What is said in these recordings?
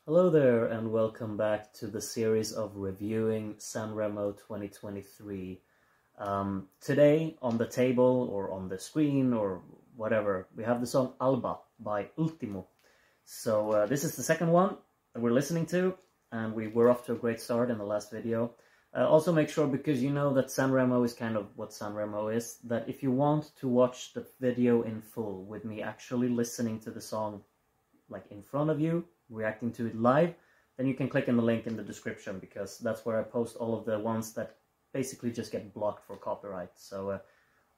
Hello there and welcome back to the series of reviewing Sanremo 2023. Today on the table or on the screen or whatever, we have the song Alba by Ultimo. So this is the second one that we're listening to, and we were off to a great start in the last video. Also make sure, because you know that Sanremo is kind of what Sanremo is, that if you want to watch the video in full with me actually listening to the song like in front of you, reacting to it live, then you can click in the link in the description, because that's where I post all of the ones that basically just get blocked for copyright. So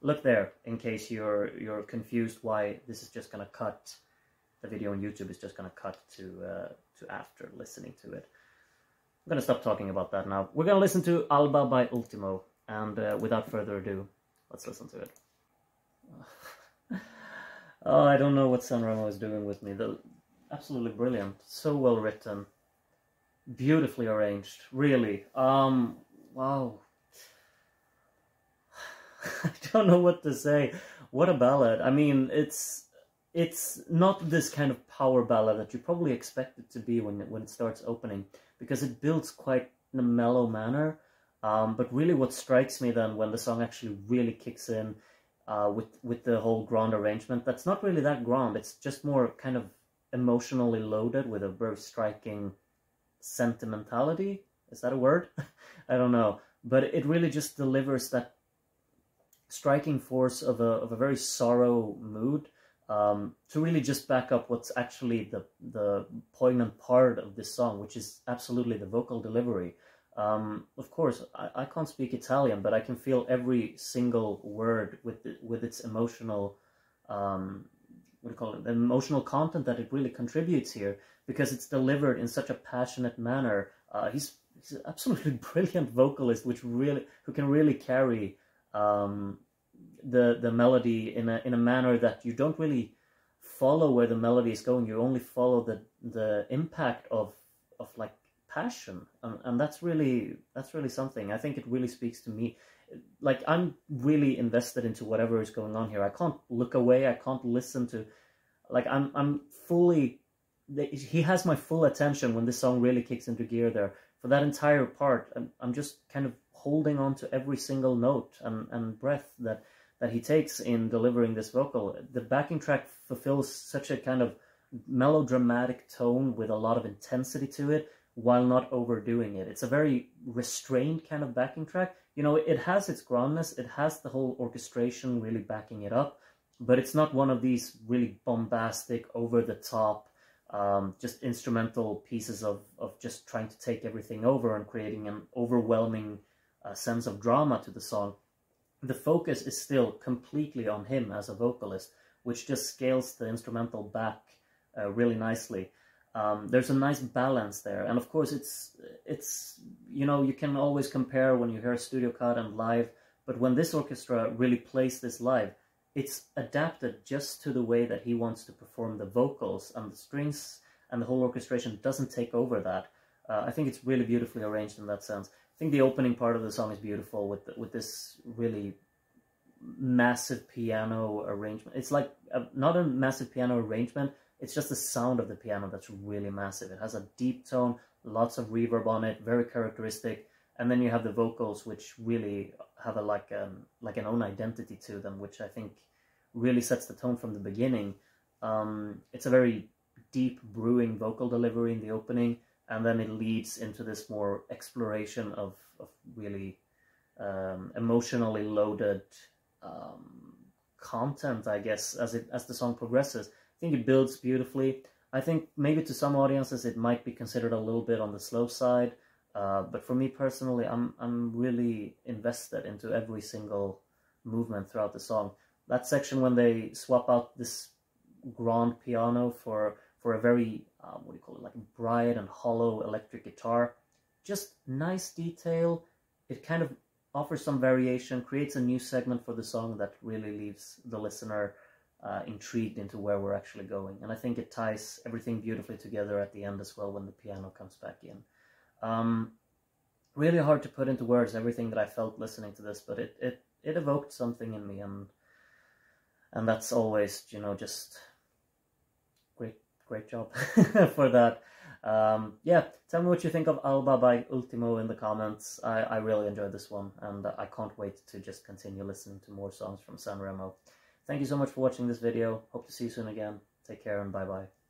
look there in case you're confused why this is just gonna cut. The video on YouTube is just gonna cut to after listening to it. I'm gonna stop talking about that now. We're gonna listen to Alba by Ultimo, and without further ado, let's listen to it. Oh, I don't know what Sanremo is doing with me. Absolutely brilliant, so well written, beautifully arranged, really. Wow. I don't know what to say. What a ballad. I mean, it's not this kind of power ballad that you probably expect it to be when it starts opening, because it builds quite in a mellow manner. But really what strikes me then when the song actually really kicks in with the whole grand arrangement, that's not really that grand. It's just more kind of emotionally loaded with a very striking sentimentality. Is that a word? I don't know. But it really just delivers that striking force of a very sorrow mood to really just back up what's actually the poignant part of this song, which is absolutely the vocal delivery. Of course, I can't speak Italian, but I can feel every single word with its emotional what do you call it, the emotional content that it really contributes here, because it's delivered in such a passionate manner. He's an absolutely brilliant vocalist, who can really carry the melody in a manner that you don't really follow where the melody is going. You only follow the impact of like passion, and that's really something. I think it really speaks to me. Like, I'm really invested into whatever is going on here. I can't look away. I can't listen to, like, I'm fully, he has my full attention when this song really kicks into gear there. For that entire part, I'm just kind of holding on to every single note and breath that he takes in delivering this vocal. The backing track fulfills such a kind of melodramatic tone with a lot of intensity to it, while not overdoing it. It's a very restrained kind of backing track. You know, it has its grandness, it has the whole orchestration really backing it up, but it's not one of these really bombastic, over-the-top, just instrumental pieces of just trying to take everything over and creating an overwhelming sense of drama to the song. The focus is still completely on him as a vocalist, which just scales the instrumental back really nicely. There's a nice balance there, and of course it's you know, you can always compare when you hear a studio cut and live, but when this orchestra really plays this live, it's adapted just to the way that he wants to perform the vocals, and the strings and the whole orchestration doesn't take over that. I think it's really beautifully arranged in that sense. I think the opening part of the song is beautiful with this really massive piano arrangement. It's like not a massive piano arrangement, it's just the sound of the piano that's really massive. It has a deep tone, lots of reverb on it, very characteristic. And then you have the vocals, which really have like an own identity to them, which I think really sets the tone from the beginning. It's a very deep, brewing vocal delivery in the opening, and then it leads into this more exploration of really emotionally loaded content, I guess, as the song progresses. I think it builds beautifully. I think maybe to some audiences it might be considered a little bit on the slow side, but for me personally, I'm really invested into every single movement throughout the song. That section when they swap out this grand piano for a very what do you call it, like a bright and hollow electric guitar, just nice detail. It kind of offers some variation, creates a new segment for the song that really leaves the listener intrigued into where we're actually going. And I think it ties everything beautifully together at the end as well when the piano comes back in. Really hard to put into words everything that I felt listening to this, but it evoked something in me, and that's always, you know, just great job for that. Yeah, tell me what you think of Alba by Ultimo in the comments. I really enjoyed this one, and I can't wait to just continue listening to more songs from Sanremo. Thank you so much for watching this video. Hope to see you soon again. Take care and bye-bye.